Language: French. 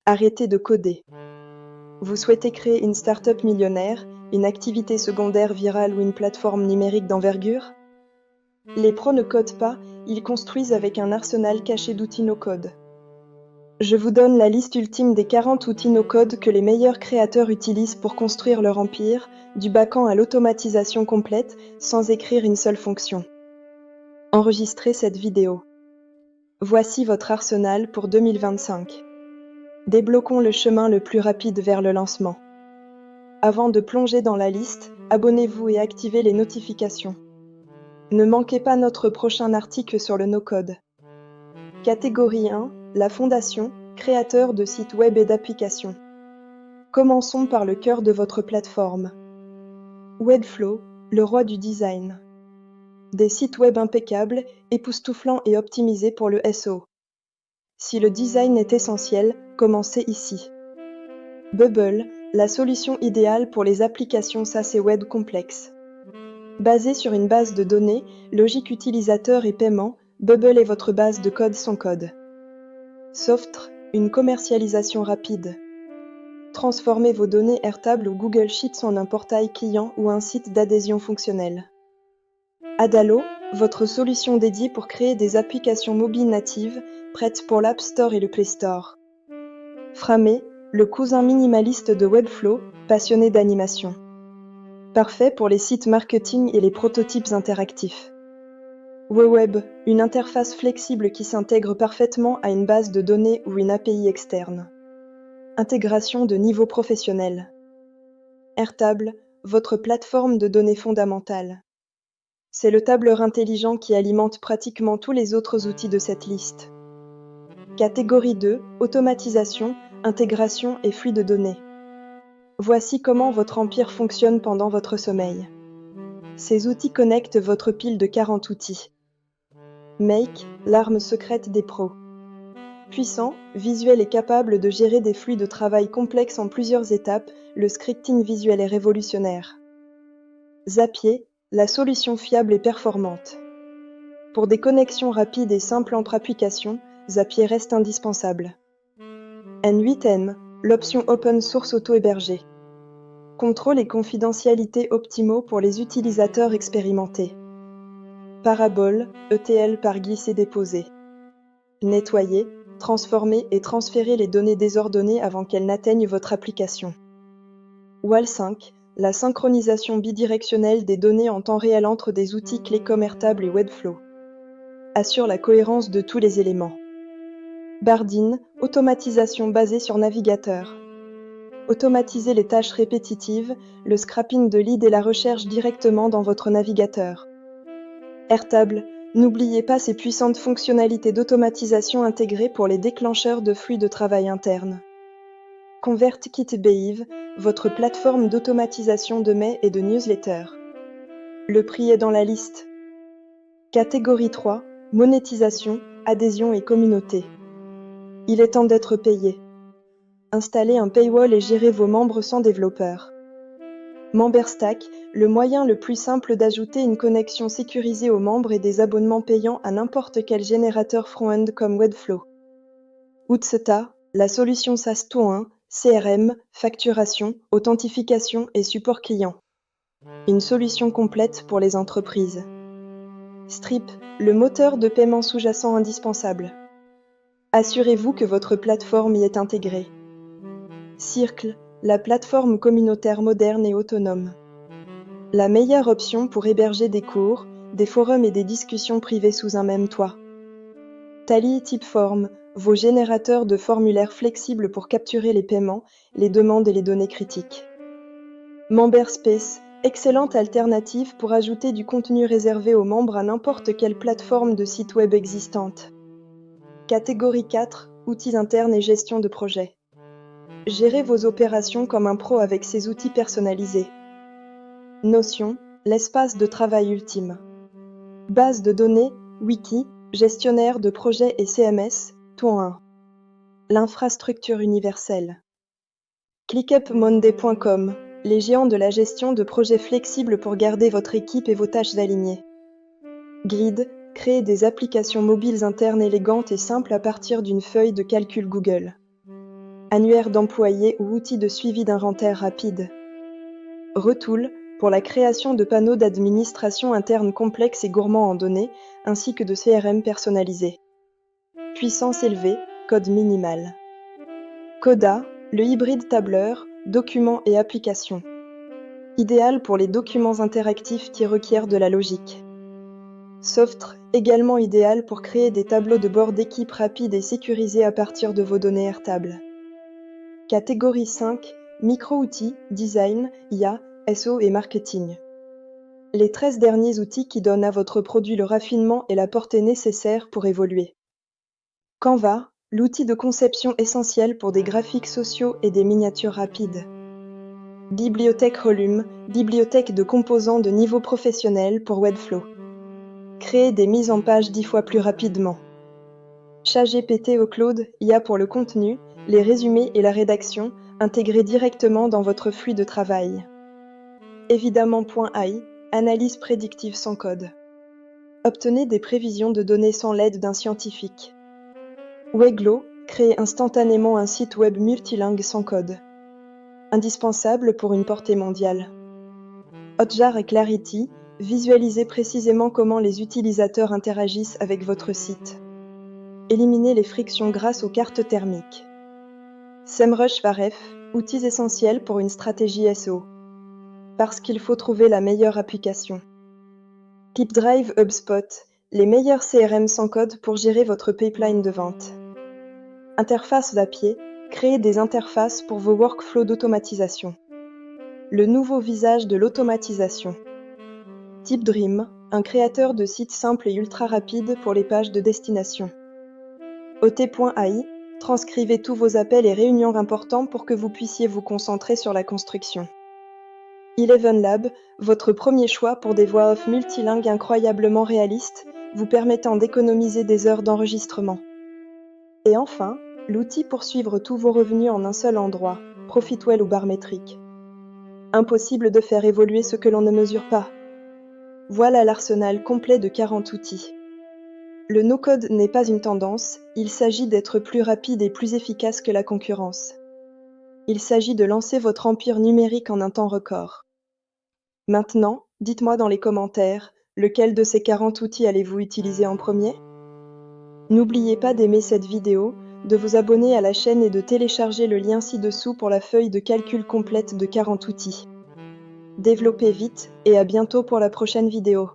Arrêtez de coder. Vous souhaitez créer une start-up millionnaire, une activité secondaire virale ou une plateforme numérique d'envergure? Les pros ne codent pas, ils construisent avec un arsenal caché d'outils no-code. Je vous donne la liste ultime des 40 outils no-code que les meilleurs créateurs utilisent pour construire leur empire, du backend à l'automatisation complète, sans écrire une seule fonction. Enregistrez cette vidéo. Voici votre arsenal pour 2025. Débloquons le chemin le plus rapide vers le lancement. Avant de plonger dans la liste, abonnez-vous et activez les notifications. Ne manquez pas notre prochain article sur le no-code. Catégorie 1, la fondation, créateur de sites web et d'applications. Commençons par le cœur de votre plateforme. Webflow, le roi du design. Des sites web impeccables, époustouflants et optimisés pour le SEO. Si le design est essentiel, commencez ici. Bubble, la solution idéale pour les applications SaaS et web complexes. Basé sur une base de données, logique utilisateur et paiement, Bubble est votre base de code sans code. Softre, une commercialisation rapide. Transformez vos données Airtable ou Google Sheets en un portail client ou un site d'adhésion fonctionnelle. Adalo, votre solution dédiée pour créer des applications mobiles natives, prêtes pour l'App Store et le Play Store. Frame, le cousin minimaliste de Webflow, passionné d'animation. Parfait pour les sites marketing et les prototypes interactifs. WeWeb, une interface flexible qui s'intègre parfaitement à une base de données ou une API externe. Intégration de niveau professionnel. Airtable, votre plateforme de données fondamentale. C'est le tableur intelligent qui alimente pratiquement tous les autres outils de cette liste. Catégorie 2, automatisation, intégration et flux de données. Voici comment votre empire fonctionne pendant votre sommeil. Ces outils connectent votre pile de 40 outils. Make, l'arme secrète des pros. Puissant, visuel et capable de gérer des flux de travail complexes en plusieurs étapes, le scripting visuel est révolutionnaire. Zapier, la solution fiable et performante. Pour des connexions rapides et simples entre applications, Zapier reste indispensable. N8N, l'option open source auto-hébergée. Contrôle et confidentialité optimaux pour les utilisateurs expérimentés. Parabole, ETL par glisser-déposer. Nettoyer, transformer et transférer les données désordonnées avant qu'elles n'atteignent votre application. Wall5, la synchronisation bidirectionnelle des données en temps réel entre des outils clés comme Airtable et Webflow. Assure la cohérence de tous les éléments. Bardeen, automatisation basée sur navigateur. Automatiser les tâches répétitives, le scrapping de leads et la recherche directement dans votre navigateur. Airtable, n'oubliez pas ces puissantes fonctionnalités d'automatisation intégrées pour les déclencheurs de flux de travail interne. ConvertKit Behavior, votre plateforme d'automatisation de mails et de newsletters. Le prix est dans la liste. Catégorie 3, monétisation, adhésion et communauté. Il est temps d'être payé. Installez un paywall et gérez vos membres sans développeur. MemberStack, le moyen le plus simple d'ajouter une connexion sécurisée aux membres et des abonnements payants à n'importe quel générateur front-end comme Webflow. Utsuta, la solution SaaS tout en un, CRM, facturation, authentification et support client. Une solution complète pour les entreprises. Stripe, le moteur de paiement sous-jacent indispensable. Assurez-vous que votre plateforme y est intégrée. Circle, la plateforme communautaire moderne et autonome. La meilleure option pour héberger des cours, des forums et des discussions privées sous un même toit. Tally Typeform, vos générateurs de formulaires flexibles pour capturer les paiements, les demandes et les données critiques. MemberSpace, excellente alternative pour ajouter du contenu réservé aux membres à n'importe quelle plateforme de site web existante. Catégorie 4, outils internes et gestion de projet. Gérez vos opérations comme un pro avec ces outils personnalisés. Notion, l'espace de travail ultime. Base de données, wiki, gestionnaire de projets et CMS, tout en un. L'infrastructure universelle. ClickUpMonday.com, les géants de la gestion de projets flexibles pour garder votre équipe et vos tâches alignées. Grid, créer des applications mobiles internes élégantes et simples à partir d'une feuille de calcul Google. annuaire d'employés ou outil de suivi d'inventaire rapide. Retool, pour la création de panneaux d'administration interne complexes et gourmands en données, ainsi que de CRM personnalisés. Puissance élevée, code minimal. Coda, le hybride tableur, documents et applications. Idéal pour les documents interactifs qui requièrent de la logique. Softre, également idéal pour créer des tableaux de bord d'équipe rapides et sécurisés à partir de vos données Airtable. Catégorie 5, micro-outils, design, IA, SEO et marketing. Les 13 derniers outils qui donnent à votre produit le raffinement et la portée nécessaires pour évoluer. Canva, l'outil de conception essentiel pour des graphiques sociaux et des miniatures rapides. Bibliothèque Volume, bibliothèque de composants de niveau professionnel pour Webflow. Créer des mises en page 10 fois plus rapidement. ChatGPT au Claude, IA pour le contenu, les résumés et la rédaction, intégrés directement dans votre flux de travail. Évidemment .ai, analyse prédictive sans code. Obtenez des prévisions de données sans l'aide d'un scientifique. Weglo, créez instantanément un site web multilingue sans code. Indispensable pour une portée mondiale. Hotjar et Clarity, visualisez précisément comment les utilisateurs interagissent avec votre site. Éliminez les frictions grâce aux cartes thermiques. SEMrush Varef, outils essentiels pour une stratégie SEO. Parce qu'il faut trouver la meilleure application. Pipedrive HubSpot, les meilleurs CRM sans code pour gérer votre pipeline de vente. Interface Zapier, créez des interfaces pour vos workflows d'automatisation. Le nouveau visage de l'automatisation. TipDream, un créateur de sites simples et ultra rapides pour les pages de destination. OT.ai, transcrivez tous vos appels et réunions importants pour que vous puissiez vous concentrer sur la construction. ElevenLab, votre premier choix pour des voix off multilingues incroyablement réalistes, vous permettant d'économiser des heures d'enregistrement. Et enfin, l'outil pour suivre tous vos revenus en un seul endroit, Profitwell ou Barmetric. Impossible de faire évoluer ce que l'on ne mesure pas. Voilà l'arsenal complet de 40 outils. Le no-code n'est pas une tendance, il s'agit d'être plus rapide et plus efficace que la concurrence. Il s'agit de lancer votre empire numérique en un temps record. Maintenant, dites-moi dans les commentaires, lequel de ces 40 outils allez-vous utiliser en premier ? N'oubliez pas d'aimer cette vidéo, de vous abonner à la chaîne et de télécharger le lien ci-dessous pour la feuille de calcul complète de 40 outils. Développez vite et à bientôt pour la prochaine vidéo.